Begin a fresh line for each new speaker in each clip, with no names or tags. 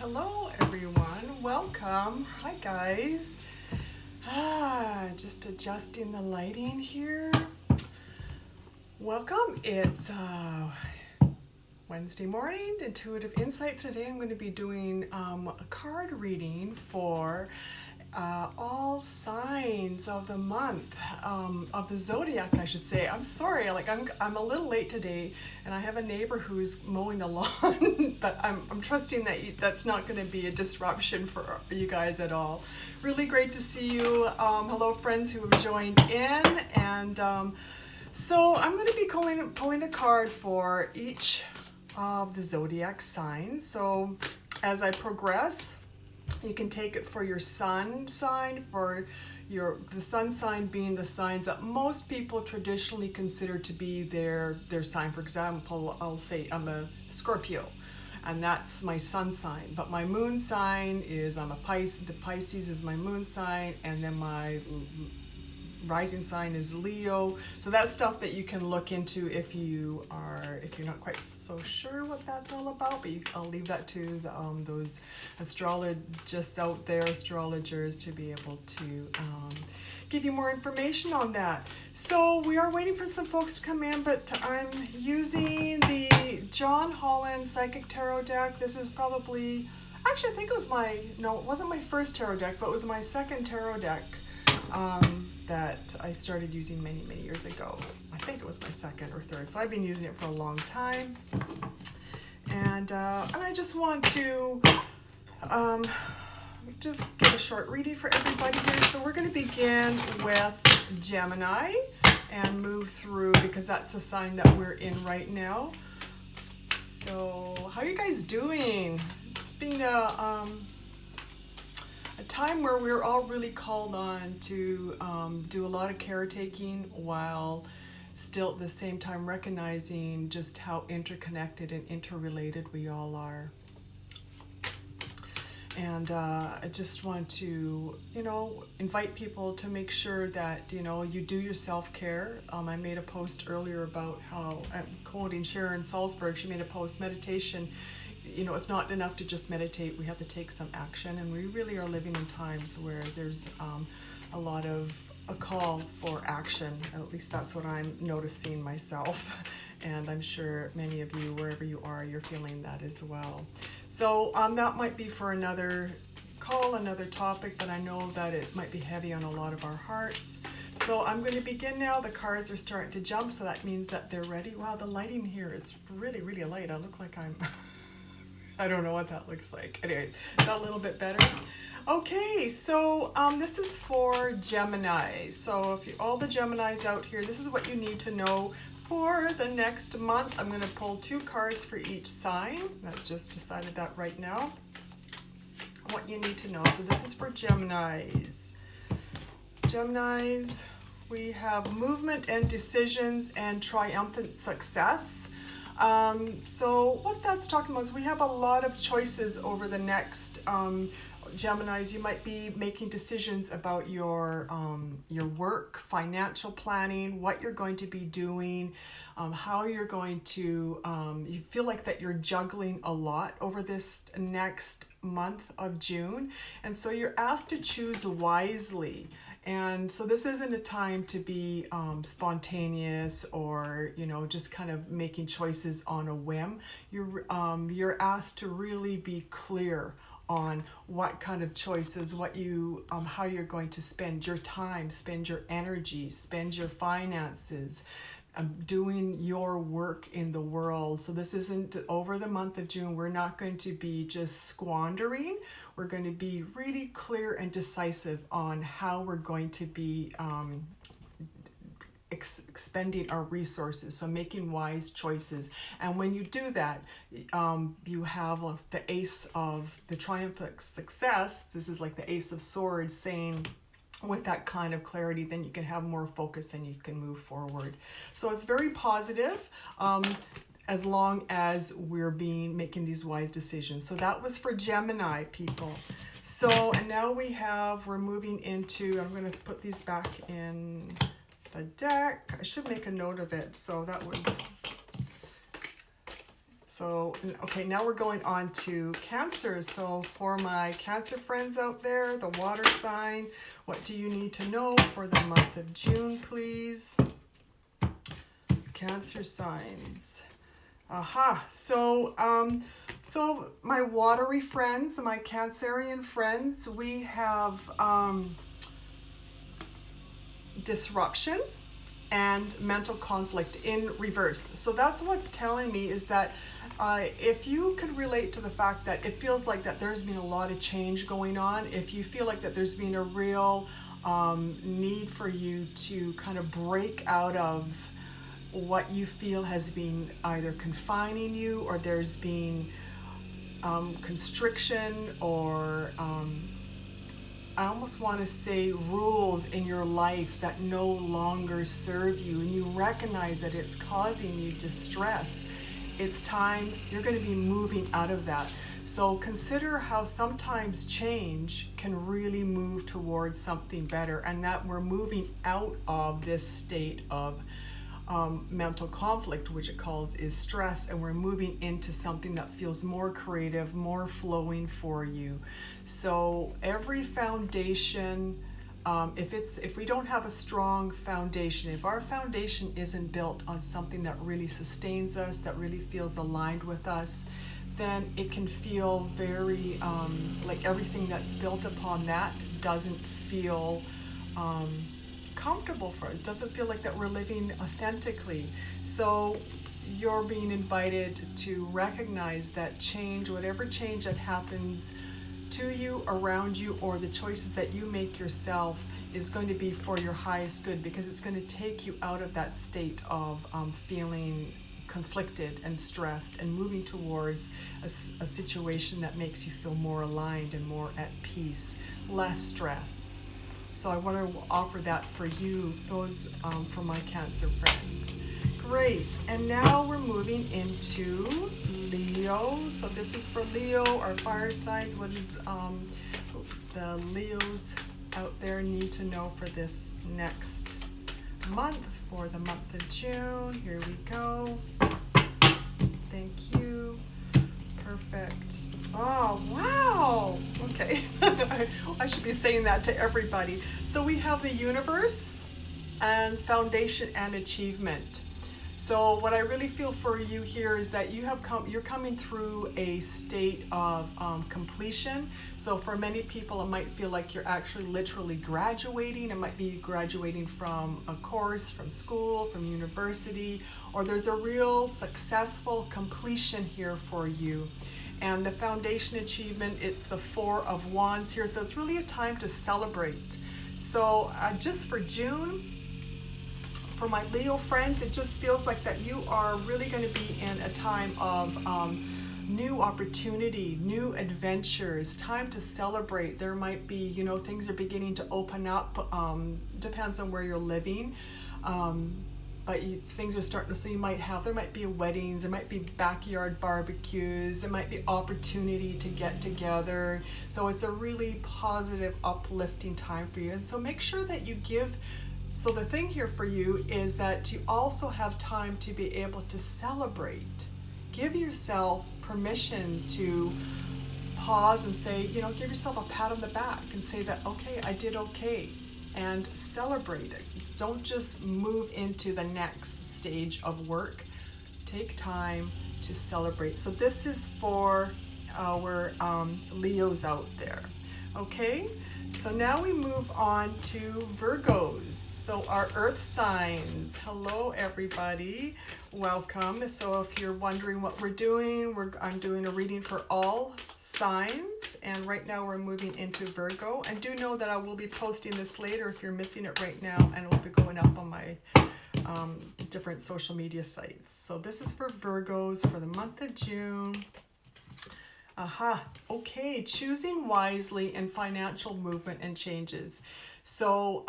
Hello everyone, welcome. Hi guys. Just adjusting the lighting here. Welcome. It's Wednesday morning, Intuitive Insights. Today I'm going to be doing a card reading for all signs of the month, of the zodiac, I should say. I'm sorry, I'm a little late today, and I have a neighbor who's mowing the lawn, but I'm trusting that that's not going to be a disruption for you guys at all. Really great to see you. Hello, friends who have joined in, and so I'm going to be pulling a card for each of the zodiac signs. So as I progress, you can take it for your sun sign, for the sun sign being the signs that most people traditionally consider to be their sign. For example, I'll say I'm a Scorpio, and that's my sun sign. But my moon sign is I'm a Pisces. The Pisces is my moon sign, and then my rising sign is Leo. So that's stuff that you can look into if you're not quite so sure what that's all about, but I'll leave that to those astrologists out there, astrologers, to be able to give you more information on that. So we are waiting for some folks to come in, but I'm using the John Holland Psychic Tarot deck. This is probably, actually I think it wasn't my first tarot deck, but it was my second tarot deck that I started using many years ago. I think it was my second or third, so I've been using it for a long time. And I just want to give a short reading for everybody here. So we're going to begin with Gemini and move through, because that's the sign that we're in right now. So how are you guys doing? It's been a time where we're all really called on to do a lot of caretaking, while still at the same time recognizing just how interconnected and interrelated we all are. And I just want to, invite people to make sure that, you do your self-care. I made a post earlier about how, I'm quoting Sharon Salzberg, she made a post, meditation, it's not enough to just meditate. We have to take some action, and we really are living in times where there's a lot of a call for action. At least that's what I'm noticing myself, and I'm sure many of you, wherever you are, you're feeling that as well. So that might be for another call, another topic, but I know that it might be heavy on a lot of our hearts. So I'm going to begin now. The cards are starting to jump, so that means that they're ready. Wow, the lighting here is really light. I look like I'm I don't know what that looks like. Anyway, is that a little bit better? Okay, so this is for Gemini. So if all the Geminis out here, this is what you need to know for the next month. I'm going to pull 2 cards for each sign. I've just decided that right now. What you need to know. So this is for Geminis. Geminis, we have movement and decisions and triumphant success. So what that's talking about is we have a lot of choices over the next Geminis. You might be making decisions about your work, financial planning, what you're going to be doing, how you're going to, you feel like that you're juggling a lot over this next month of June. And so you're asked to choose wisely. And so this isn't a time to be spontaneous or, just kind of making choices on a whim. You're asked to really be clear on what kind of choices, how you're going to spend your time, spend your energy, spend your finances, doing your work in the world. So this isn't over the month of June. We're not going to be just squandering. We're going to be really clear and decisive on how we're going to be expending our resources, so making wise choices. And when you do that, you have the ace of the triumphant success. This is like the ace of swords, saying with that kind of clarity, then you can have more focus and you can move forward. So it's very positive, as long as we're making these wise decisions. So that was for Gemini people. So, and now we're moving into, I'm going to put these back in the deck. I should make a note of it. So that was So, okay, now we're going on to Cancer. So for my Cancer friends out there, the water sign, what do you need to know for the month of June, please? Cancer signs. So my watery friends, my Cancerian friends, we have disruption and mental conflict in reverse. So that's what's telling me is that if you could relate to the fact that it feels like that there's been a lot of change going on, if you feel like that there's been a real need for you to kind of break out of what you feel has been either confining you, or there's been constriction, or I almost want to say rules in your life that no longer serve you, and you recognize that it's causing you distress, it's time you're going to be moving out of that. So consider how sometimes change can really move towards something better, and that we're moving out of this state of mental conflict, which it calls is stress, and we're moving into something that feels more creative, more flowing for you. So every foundation, if we don't have a strong foundation, if our foundation isn't built on something that really sustains us, that really feels aligned with us, then it can feel very like everything that's built upon that doesn't feel comfortable for us, doesn't feel like that we're living authentically. So you're being invited to recognize that change, whatever change that happens to you, around you, or the choices that you make yourself, is going to be for your highest good, because it's going to take you out of that state of feeling conflicted and stressed, and moving towards a situation that makes you feel more aligned and more at peace, less stress. So I want to offer that for you, those for my Cancer friends. Great, and now we're moving into Leo. So this is for Leo, our fire signs. What is the Leos out there need to know for this next month, for the month of June? Here we go. Thank you. Perfect. Oh, wow. Okay. I should be saying that to everybody. So we have the universe and foundation and achievement. So what I really feel for you here is that you're coming through a state of completion. So for many people, it might feel like you're actually literally graduating. It might be graduating from a course, from school, from university, or there's a real successful completion here for you. And the foundation achievement, it's the Four of Wands here. So it's really a time to celebrate. So just for June, for my Leo friends, it just feels like that you are really going to be in a time of new opportunity, new adventures, time to celebrate. There might be, things are beginning to open up, depends on where you're living. But things are starting to, so there might be weddings, there might be backyard barbecues, there might be opportunity to get together. So it's a really positive, uplifting time for you. And so make sure that you so the thing here for you is that you also have time to be able to celebrate. Give yourself permission to pause and say, give yourself a pat on the back and say that, okay, I did okay. And celebrate it. Don't just move into the next stage of work. Take time to celebrate. So this is for our Leos out there. Okay, so now we move on to Virgos. So our earth signs. Hello everybody, welcome. So if you're wondering what we're doing, I'm doing a reading for all signs, and right now we're moving into Virgo. And do know that I will be posting this later if you're missing it right now, and it will be going up on my different social media sites. So this is for Virgos for the month of June. Okay, choosing wisely in financial movement and changes. So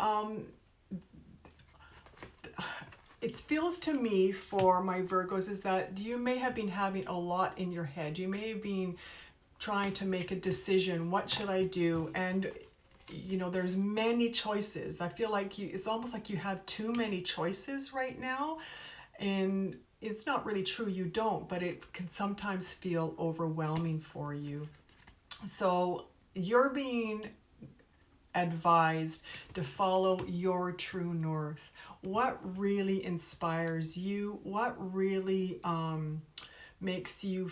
it feels to me for my Virgos is that you may have been having a lot in your head. You may have been trying to make a decision. What should I do? And there's many choices. I feel like it's almost like you have too many choices right now. And it's not really true you don't, but it can sometimes feel overwhelming for you. So you're being advised to follow your true north. What really inspires you? What really makes you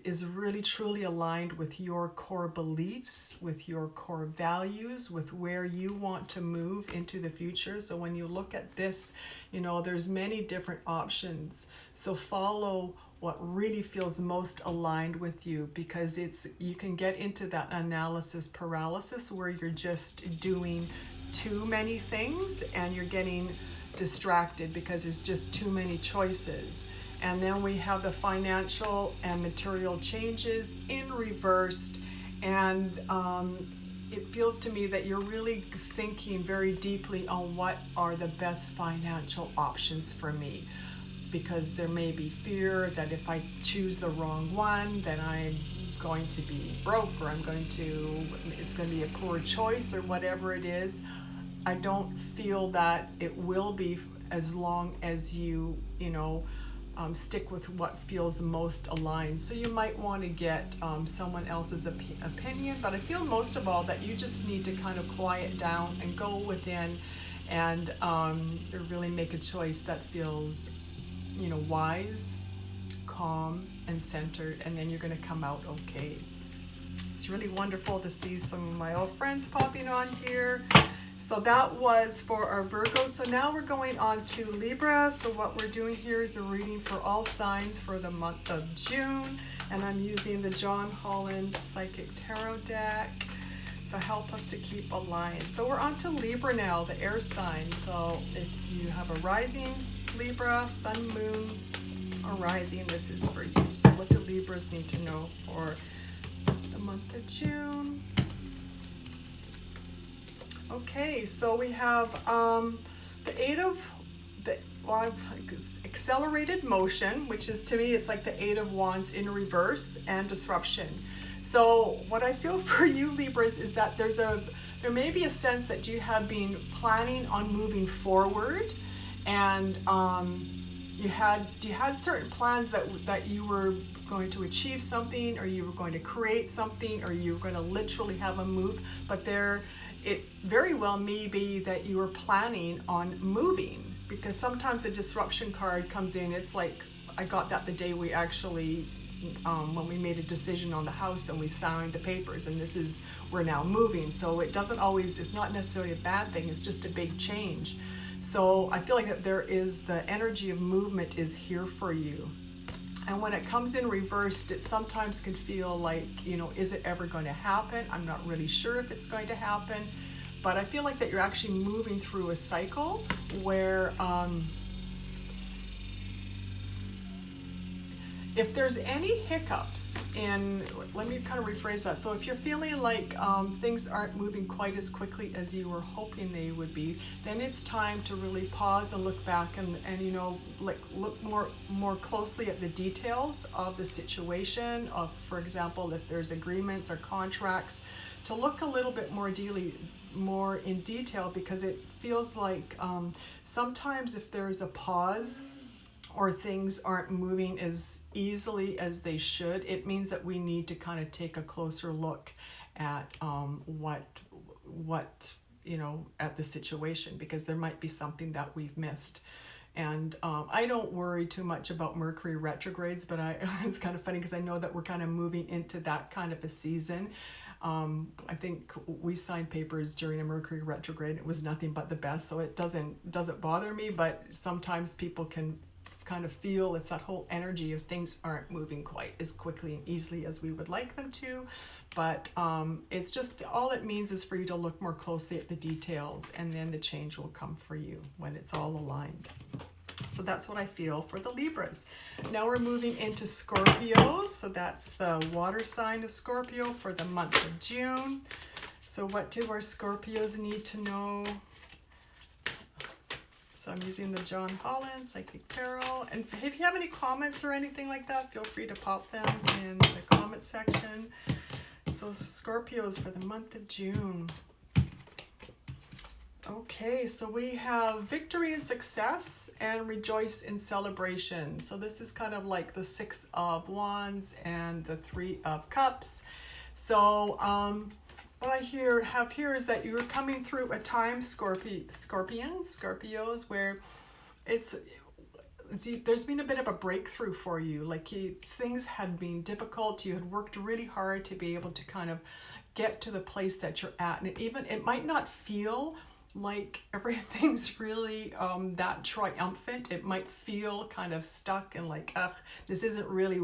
is really truly aligned with your core beliefs, with your core values, with where you want to move into the future. So when you look at this, you know, there's many different options. So follow what really feels most aligned with you, because you can get into that analysis paralysis where you're just doing too many things and you're getting distracted because there's just too many choices. And then we have the financial and material changes in reversed, and it feels to me that you're really thinking very deeply on what are the best financial options for me, because there may be fear that if I choose the wrong one, then I'm going to be broke, or it's going to be a poor choice, or whatever it is. I don't feel that it will be, as long as you stick with what feels most aligned. So you might want to get someone else's opinion, but I feel most of all that you just need to kind of quiet down and go within and really make a choice that feels, wise, calm, and centered, and then you're going to come out okay. It's really wonderful to see some of my old friends popping on here. So that was for our Virgo. So now we're going on to Libra. So what we're doing here is a reading for all signs for the month of June. And I'm using the John Holland Psychic Tarot deck. So help us to keep aligned. So we're on to Libra now, the air sign. So if you have a rising Libra, sun, moon, or rising, this is for you. So what do Libras need to know for the month of June? Okay, so we have the Eight of accelerated motion, which is, to me, it's like the Eight of Wands in reverse, and disruption. So what I feel for you, Libras, is that there may be a sense that you have been planning on moving forward, and you had certain plans that you were going to achieve something, or you were going to create something, or you were going to literally have a move, but it very well may be that you were planning on moving, because sometimes the disruption card comes in. It's like, I got that the day we actually, when we made a decision on the house and we signed the papers, and we're now moving. So it's not necessarily a bad thing, it's just a big change. So I feel like that the energy of movement is here for you. And when it comes in reversed, it sometimes can feel like, is it ever going to happen? I'm not really sure if it's going to happen, but I feel like that you're actually moving through a cycle where if there's any hiccups let me kind of rephrase that. So if you're feeling like things aren't moving quite as quickly as you were hoping they would be, then it's time to really pause and look back and look more closely at the details of the situation. For example, if there's agreements or contracts, to look a little bit more in detail, because it feels like sometimes if there's a pause, or things aren't moving as easily as they should, it means that we need to kind of take a closer look at at the situation, because there might be something that we've missed. And I don't worry too much about Mercury retrogrades, but it's kind of funny because I know that we're kind of moving into that kind of a season. I think we signed papers during a Mercury retrograde. It was nothing but the best, so it doesn't bother me, but sometimes people can kind of feel it's that whole energy of things aren't moving quite as quickly and easily as we would like them to. But it's just, all it means is for you to look more closely at the details, and then the change will come for you when it's all aligned. So that's what I feel for the Libras. Now we're moving into Scorpio. So that's the water sign of Scorpio for the month of June. So what do our Scorpios need to know? So I'm using the John Holland Psychic Tarot. And if you have any comments or anything like that, feel free to pop them in the comment section. So Scorpios for the month of June. Okay, so we have victory and success and rejoice in celebration. So this is kind of like the Six of Wands and the Three of Cups. So what I have here is that you're coming through a time, Scorpios, where there's been a bit of a breakthrough for you. Like things had been difficult. You had worked really hard to be able to kind of get to the place that you're at. And it might not feel like everything's really that triumphant. It might feel kind of stuck and like, this isn't really,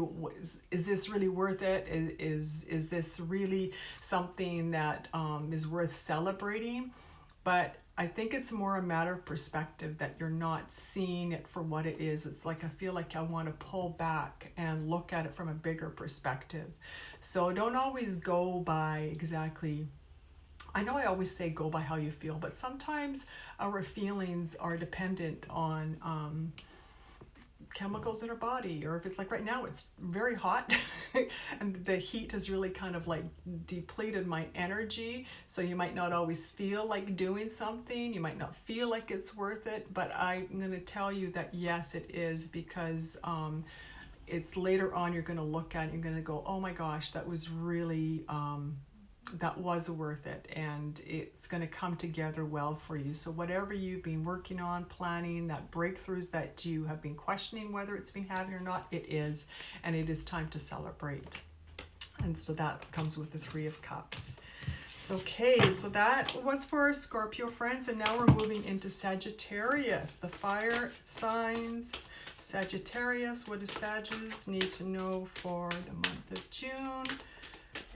is this really worth it? Is this really something that is worth celebrating? But I think it's more a matter of perspective, that you're not seeing it for what it is. It's like, I feel like I want to pull back and look at it from a bigger perspective. So don't always go by exactly, I know I always say go by how you feel, but sometimes our feelings are dependent on chemicals in our body. Or if it's like right now, it's very hot and the heat has really kind of like depleted my energy. So you might not always feel like doing something. You might not feel like it's worth it, but I'm going to tell you that yes, it is, because it's later on you're going to look at it, you're going to go, oh my gosh, that was really that was worth it, and it's going to come together well for you. So whatever you've been working on, planning, that breakthroughs that you have been questioning whether it's been happening or not, it is, and it is time to celebrate. And so that comes with the Three of Cups. So, okay, so that was for our Scorpio friends, and now we're moving into Sagittarius, the fire signs. Sagittarius, what does Sagittarius need to know for the month of June?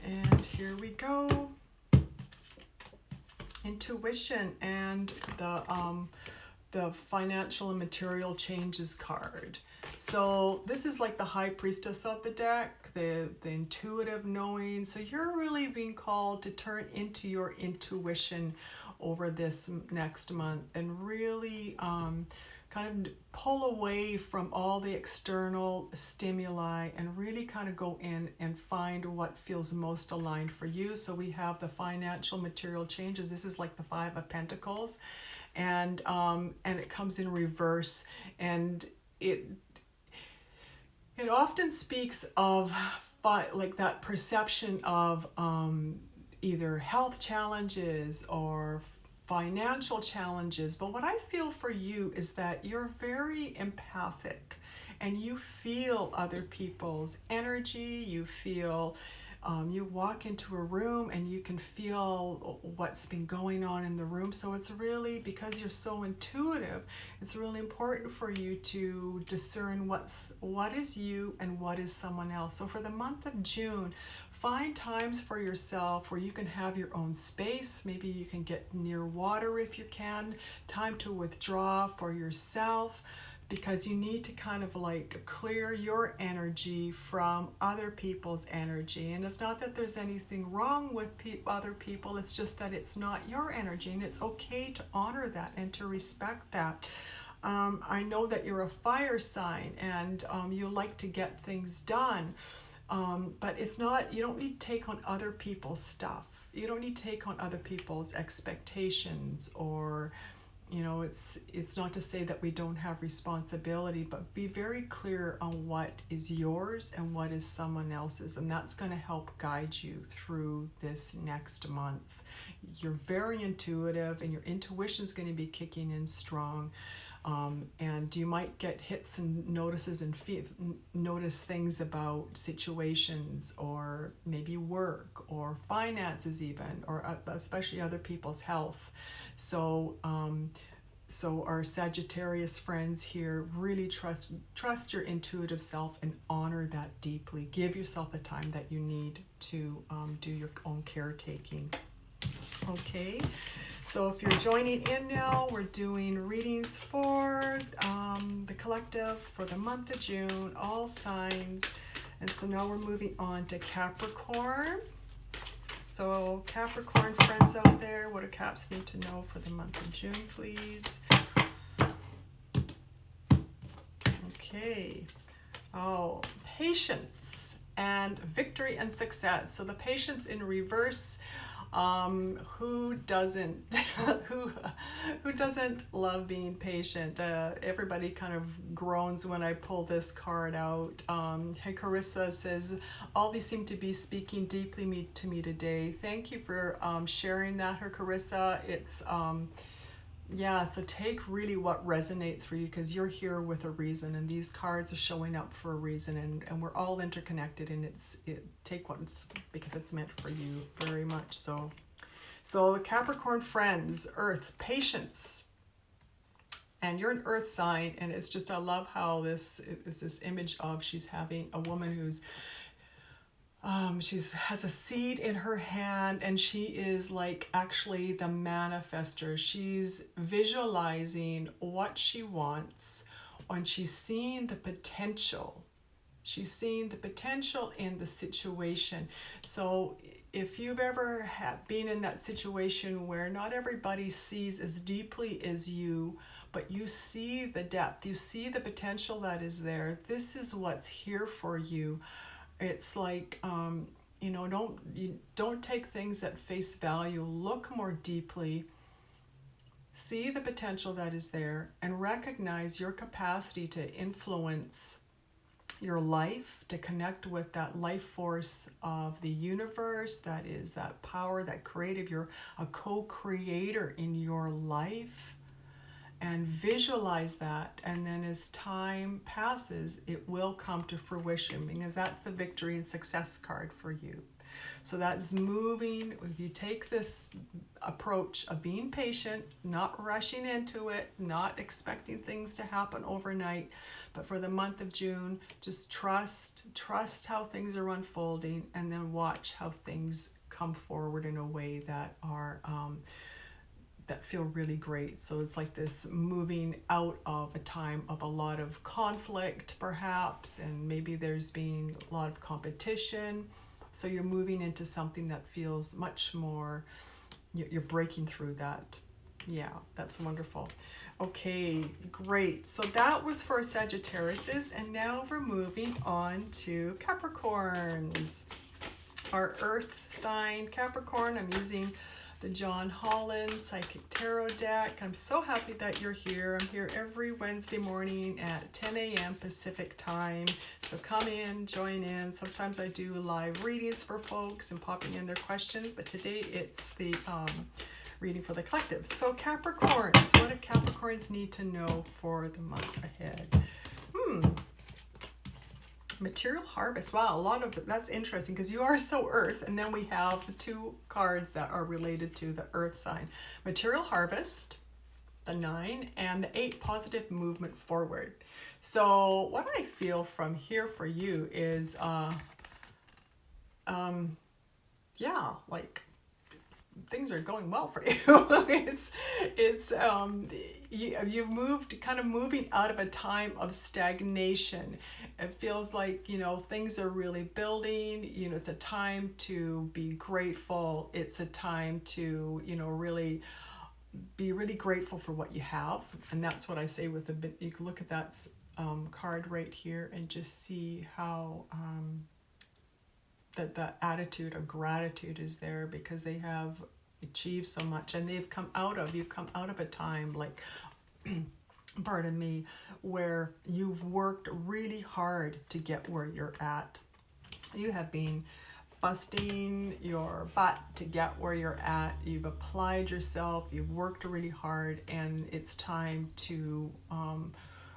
And here we go. Intuition and the financial and material changes card. So this is like the High Priestess of the deck, the intuitive knowing. So you're really being called to turn into your intuition over this next month and really kind of pull away from all the external stimuli and really kind of go in and find what feels most aligned for you. So we have the financial material changes. This is like the Five of Pentacles, and it comes in reverse, and it often speaks of like that perception of either health challenges or financial challenges. But what I feel for you is that you're very empathic and you feel other people's energy. You feel, you walk into a room and you can feel what's been going on in the room. So it's really, because you're so intuitive, it's really important for you to discern what is you and what is someone else. So for the month of June, find times for yourself where you can have your own space. Maybe you can get near water if you can. Time to withdraw for yourself, because you need to kind of like clear your energy from other people's energy. And it's not that there's anything wrong with other people, it's just that it's not your energy, and it's okay to honor that and to respect that. I know that you're a fire sign and you like to get things done. But it's not, you don't need to take on other people's stuff. You don't need to take on other people's expectations, or, you know, it's not to say that we don't have responsibility, but be very clear on what is yours and what is someone else's. And that's going to help guide you through this next month. You're very intuitive and your intuition is going to be kicking in strong. And you might get hits and notices and notice things about situations, or maybe work or finances even, or especially other people's health. So so our Sagittarius friends here, really trust your intuitive self and honor that deeply. Give yourself the time that you need to do your own caretaking. Okay, so if you're joining in now, we're doing readings for the collective for the month of June, all signs. And so now we're moving on to Capricorn. So Capricorn friends out there, what do Caps need to know for the month of June, please? Okay. Oh, patience and victory and success. So the patience in reverse. Who doesn't who doesn't love being patient? Everybody kind of groans when I pull this card out. Hey, Carissa says, all these seem to be speaking deeply to me today. Thank you for sharing that, her Carissa. It's yeah, so take really what resonates for you, because you're here with a reason, and these cards are showing up for a reason, and we're all interconnected, and take what's, because it's meant for you very much. So the Capricorn friends, Earth, patience, and you're an Earth sign, and it's just, I love how this is this image of she's having a woman who's has a seed in her hand, and she is like actually the manifester. She's visualizing what she wants, and she's seeing the potential. She's seeing the potential in the situation. So if you've ever been in that situation where not everybody sees as deeply as you, but you see the depth, you see the potential that is there, this is what's here for you. It's like, you know, don't take things at face value. Look more deeply, see the potential that is there, and recognize your capacity to influence your life, to connect with that life force of the universe, that is that power, that creative. You're a co-creator in your life. And visualize that, and then as time passes, it will come to fruition, because that's the victory and success card for you. So that's moving. If you take this approach of being patient, not rushing into it, not expecting things to happen overnight, but for the month of June, just trust how things are unfolding, and then watch how things come forward in a way that are that feel really great. So it's like this moving out of a time of a lot of conflict perhaps, and maybe there's been a lot of competition. So you're moving into something that feels much more, you're breaking through that. Yeah, that's wonderful. Okay, great. So that was for Sagittarius, and now we're moving on to Capricorns. Our Earth sign, Capricorn. I'm using the John Holland Psychic Tarot deck. I'm so happy that you're here. I'm here every Wednesday morning at 10 a.m. Pacific time. So come in, join in. Sometimes I do live readings for folks and popping in their questions, but today it's the reading for the collective. So Capricorns, what do Capricorns need to know for the month ahead? Material harvest. Wow, a lot of that's interesting, because you are so Earth, and then we have two cards that are related to the Earth sign. Material harvest, the 9, and the 8, positive movement forward. So what I feel from here for you is yeah, like things are going well for you. You've moved, kind of moving out of a time of stagnation. It feels like, you know, things are really building. You know, it's a time to be grateful. It's a time to, you know, really be really grateful for what you have. And that's what I say with a bit. You can look at that card right here and just see how that the attitude of gratitude is there, because they have achieved so much, and you've come out of a time, like pardon me, where you've worked really hard to get where you're at. You have been busting your butt to get where you're at. You've applied yourself, you've worked really hard, and it's time to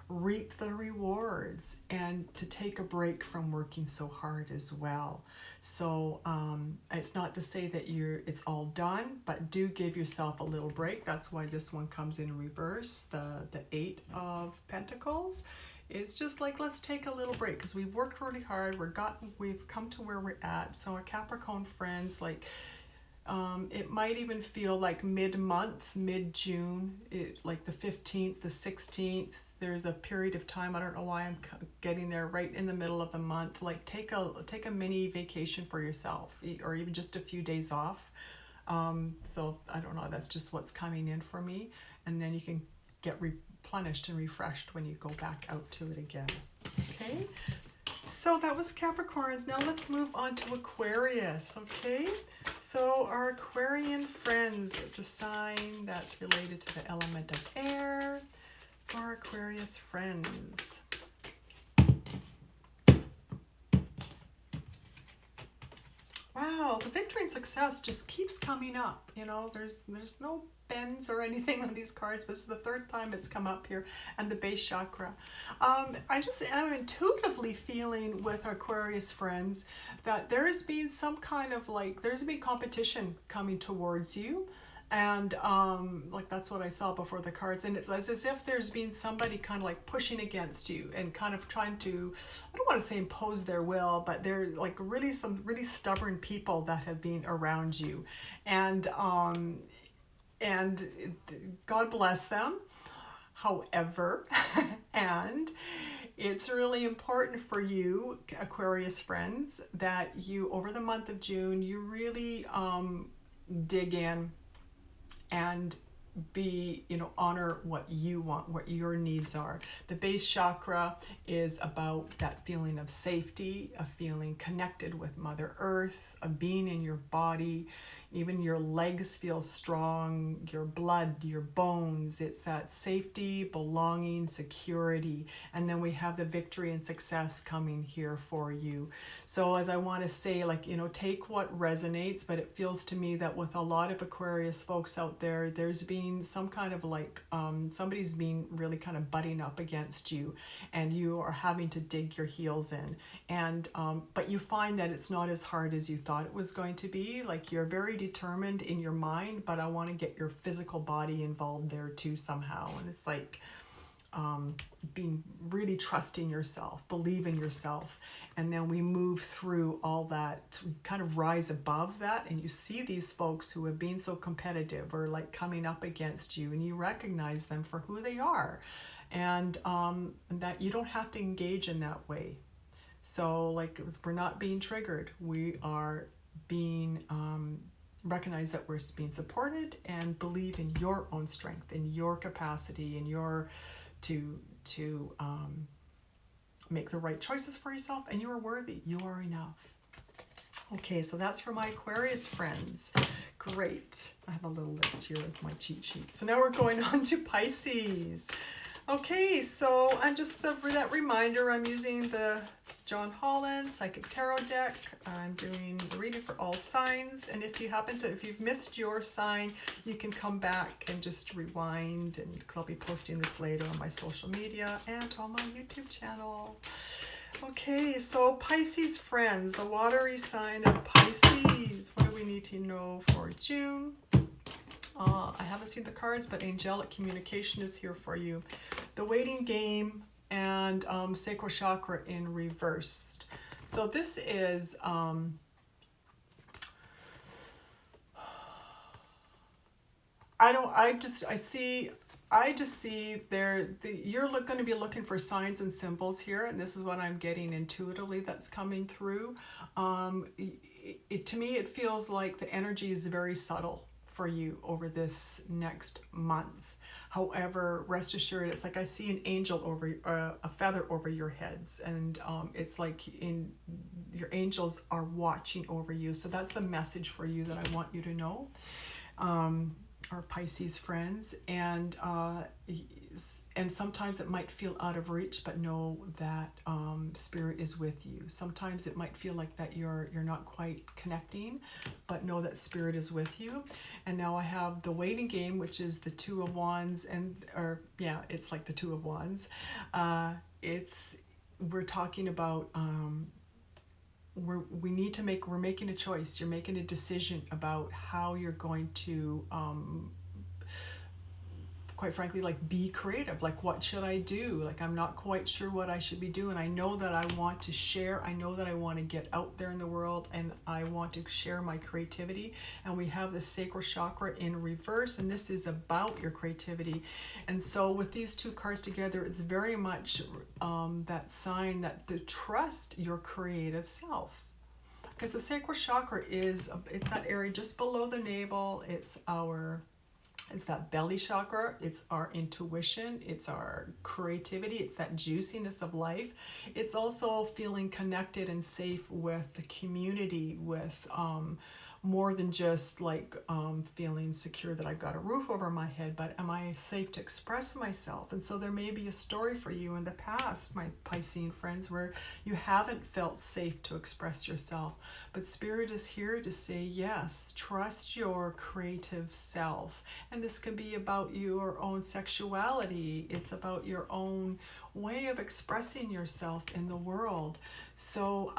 reap the rewards and to take a break from working so hard as well. So it's not to say that it's all done, but do give yourself a little break. That's why this one comes in reverse, the 8 of Pentacles. It's just like, let's take a little break, because we've worked really hard. We've come to where we're at. So our Capricorn friends, like, it might even feel like mid-month, mid-June, like the 15th, the 16th. There's a period of time, I don't know why I'm getting there, right in the middle of the month. Like take a mini vacation for yourself, or even just a few days off. So I don't know, that's just what's coming in for me. And then you can get replenished and refreshed when you go back out to it again. Okay. So that was Capricorns. Now let's move on to Aquarius, okay? So our Aquarian friends, it's a sign that's related to the element of air for our Aquarius friends. Wow, the victory and success just keeps coming up. You know, there's no bends or anything on these cards, but this is the third time it's come up here, and the base chakra. I'm intuitively feeling with our Aquarius friends that there has been some kind of there's been competition coming towards you. And like that's what I saw before the cards, and it's as if there's been somebody kind of like pushing against you and kind of trying to, I don't want to say impose their will, but they're like really some really stubborn people that have been around you, and God bless them. However, and it's really important for you, Aquarius friends, that you over the month of June you really dig in and honor what you want, what your needs are. The base chakra is about that feeling of safety, of feeling connected with Mother Earth, of being in your body. Even your legs feel strong, your blood, your bones. It's that safety, belonging, security. And then we have the victory and success coming here for you. So as I want to say, take what resonates, but it feels to me that with a lot of Aquarius folks out there, there's been some kind of somebody's been really kind of butting up against you, and you are having to dig your heels in. And but you find that it's not as hard as you thought it was going to be. Like, you're very determined in your mind, but I want to get your physical body involved there too somehow. And it's like being really trusting yourself, believe in yourself. And then we move through all that, kind of rise above that, and you see these folks who have been so competitive or like coming up against you, and you recognize them for who they are, and that you don't have to engage in that way. So we're not being triggered, we are being recognize that we're being supported, and believe in your own strength, in your capacity, in your to make the right choices for yourself, and you are worthy, you are enough. Okay, so that's for my Aquarius friends. Great. I have a little list here as my cheat sheet. So now we're going on to Pisces. Okay, so and just for that reminder, I'm using the John Holland Psychic Tarot deck. I'm doing the reading for all signs, and if you've missed your sign, you can come back and just rewind, and because I'll be posting this later on my social media and on my YouTube channel. Okay, so Pisces friends, the watery sign of Pisces. What do we need to know for June? I haven't seen the cards, but angelic communication is here for you. The waiting game and sacral chakra in reversed. So this is I just see you're going to be looking for signs and symbols here, and this is what I'm getting intuitively that's coming through. To me, it feels like the energy is very subtle for you over this next month. However, rest assured, it's like I see an angel over a feather over your heads, and it's like your angels are watching over you. So that's the message for you that I want you to know, our Pisces friends. And sometimes it might feel out of reach, but know that spirit is with you. Sometimes it might feel like that you're not quite connecting, but know that spirit is with you. And now I have the waiting game, which is the Two of Wands, it's like the Two of Wands. We're talking about we're making a choice. You're making a decision about how you're going to quite frankly, be creative. What should I do? I'm not quite sure what I should be doing. I know that I want to share. I know that I want to get out there in the world, and I want to share my creativity. And we have the sacral chakra in reverse, and this is about your creativity. And so with these two cards together, it's very much that sign that to trust your creative self. Because the sacral chakra it's that area just below the navel. It's that belly chakra, it's our intuition, it's our creativity, it's that juiciness of life. It's also feeling connected and safe with the community, with more than just like feeling secure that I've got a roof over my head, but am I safe to express myself? And so there may be a story for you in the past, my Piscean friends, where you haven't felt safe to express yourself. But Spirit is here to say, yes, trust your creative self. And this can be about your own sexuality. It's about your own way of expressing yourself in the world. So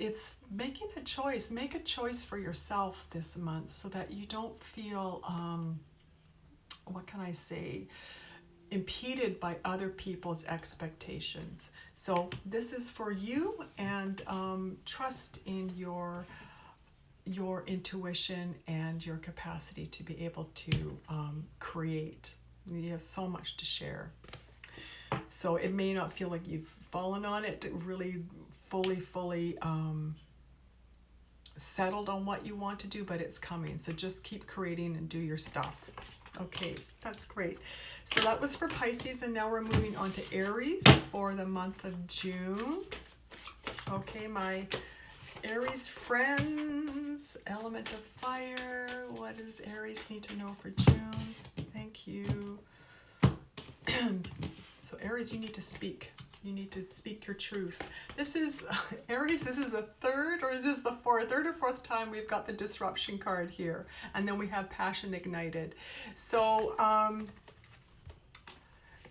it's making a choice. Make a choice for yourself this month so that you don't feel, what can I say, impeded by other people's expectations. So this is for you, and trust in your intuition and your capacity to be able to create. You have so much to share. So it may not feel like you've fallen on it really fully settled on what you want to do, but it's coming. So just keep creating and do your stuff. Okay, that's great. So that was for Pisces, and now we're moving on to Aries for the month of June. Okay, my Aries friends, element of fire, what does Aries need to know for June? Thank you. So Aries, you need to speak. You need to speak your truth. This is, Aries, this is the third, or is this the third or fourth time we've got the disruption card here. And then we have passion ignited. So,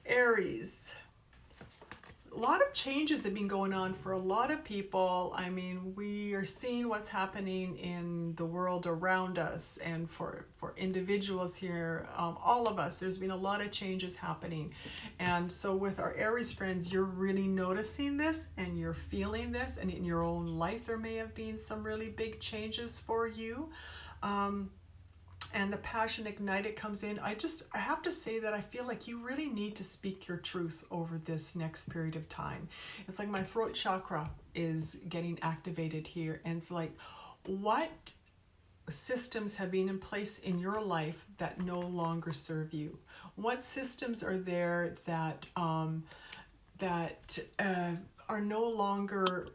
Aries, a lot of changes have been going on for a lot of people. I mean, we are seeing what's happening in the world around us, and for individuals here, all of us, there's been a lot of changes happening. And so with our Aries friends, you're really noticing this and you're feeling this, and in your own life there may have been some really big changes for you. And the passion ignited comes in. I have to say that I feel like you really need to speak your truth over this next period of time. It's like my throat chakra is getting activated here. And it's like, what systems have been in place in your life that no longer serve you? What systems are there that are no longer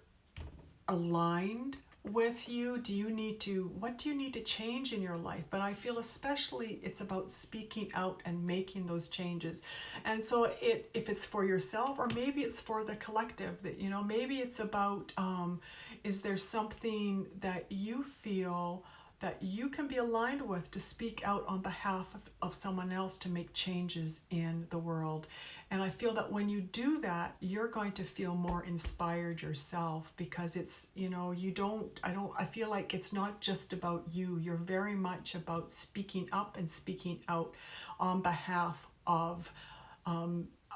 aligned with you? What do you need to change in your life? But I feel especially it's about speaking out and making those changes. And so if it's for yourself, or maybe it's for the collective, that, you know, maybe it's about, is there something that you feel that you can be aligned with to speak out on behalf of someone else to make changes in the world? And I feel that when you do that, you're going to feel more inspired yourself, because it's, you know, I feel like it's not just about you. You're very much about speaking up and speaking out on behalf of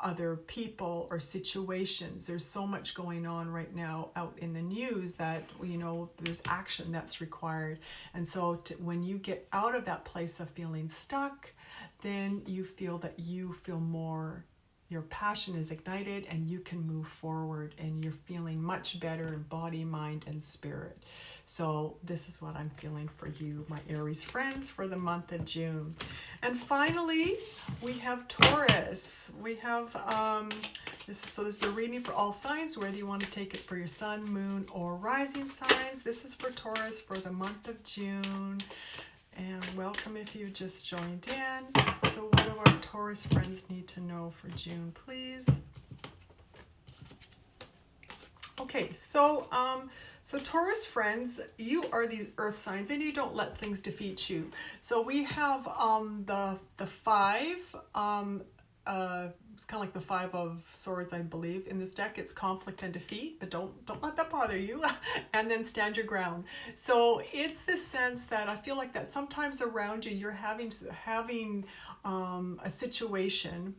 other people or situations. There's so much going on right now out in the news that, you know, there's action that's required. And so when you get out of that place of feeling stuck, then you feel that you feel more, your passion is ignited and you can move forward, and you're feeling much better in body, mind, and spirit. So this is what I'm feeling for you, my Aries friends, for the month of June. And finally, we have Taurus. We have, this is a reading for all signs, whether you want to take it for your sun, moon, or rising signs. This is for Taurus for the month of June. And welcome if you just joined in. So what do our Taurus friends need to know for June, please? Okay, so Taurus friends, you are these earth signs, and you don't let things defeat you. So we have the five, it's kind of like the Five of Swords, I believe, in this deck. It's conflict and defeat, but don't let that bother you. And then stand your ground. So it's this sense that I feel like that sometimes around you, you're having a situation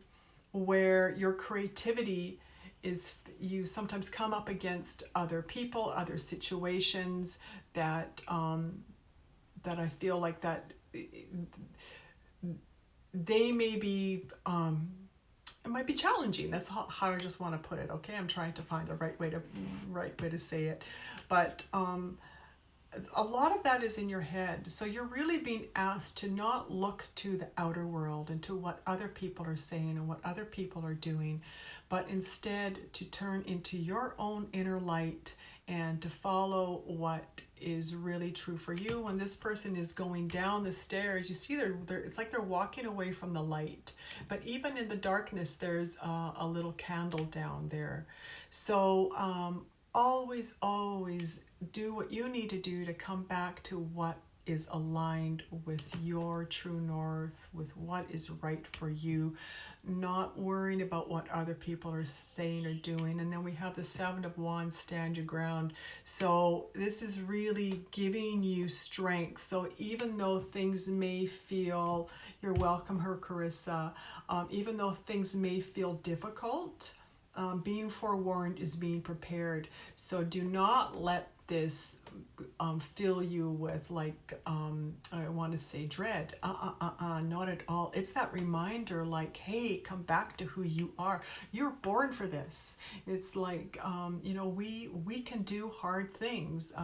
where your creativity is, you sometimes come up against other people, other situations that that I feel like that they may be, it might be challenging. That's how I just want to put it. Okay, I'm trying to find the right way to say it, but a lot of that is in your head. So you're really being asked to not look to the outer world and to what other people are saying and what other people are doing, but instead to turn into your own inner light and to follow what is really true for you. When this person is going down the stairs, you see it's like they're walking away from the light, but even in the darkness there's a little candle down there. So always do what you need to do to come back to what is aligned with your true north, with what is right for you, not worrying about what other people are saying or doing. And then we have the Seven of Wands, stand your ground. So this is really giving you strength. So even though things may feel, you're welcome here, Carissa, even though things may feel difficult, being forewarned is being prepared. So do not let this fill you with like, I want to say dread. Not at all. It's that reminder like, hey, come back to who you are. You're born for this. It's like, you know, we can do hard things.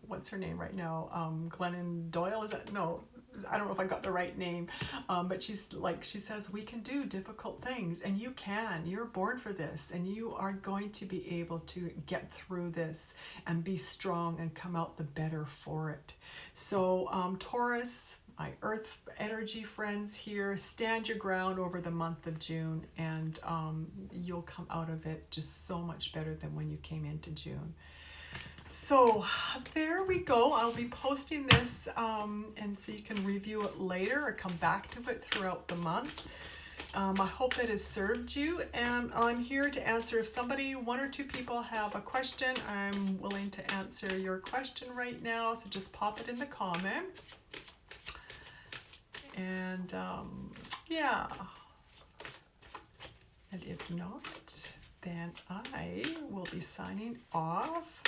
What's her name right now? Glennon Doyle, is that? No, I don't know if I got the right name, but she says we can do difficult things, and you can. You're born for this, and you are going to be able to get through this and be strong and come out the better for it. So Taurus, my earth energy friends here, stand your ground over the month of June, and you'll come out of it just so much better than when you came into June. So there we go. I'll be posting this and so you can review it later or come back to it throughout the month. I hope that has served you, and I'm here to answer. If somebody, one or two people have a question, I'm willing to answer your question right now, so just pop it in the comment. And yeah, and if not, then I will be signing off.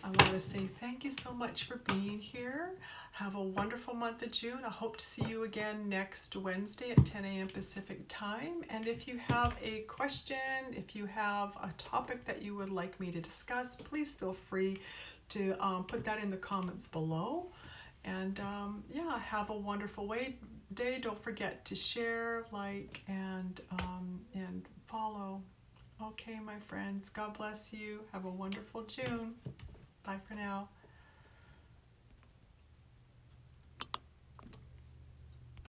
I want to say thank you so much for being here. Have a wonderful month of June. I hope to see you again next Wednesday at 10 a.m. Pacific time. And if you have a question, if you have a topic that you would like me to discuss, please feel free to put that in the comments below. And yeah, have a wonderful day. Don't forget to share, like, and follow. Okay, my friends, God bless you. Have a wonderful June. Bye for now.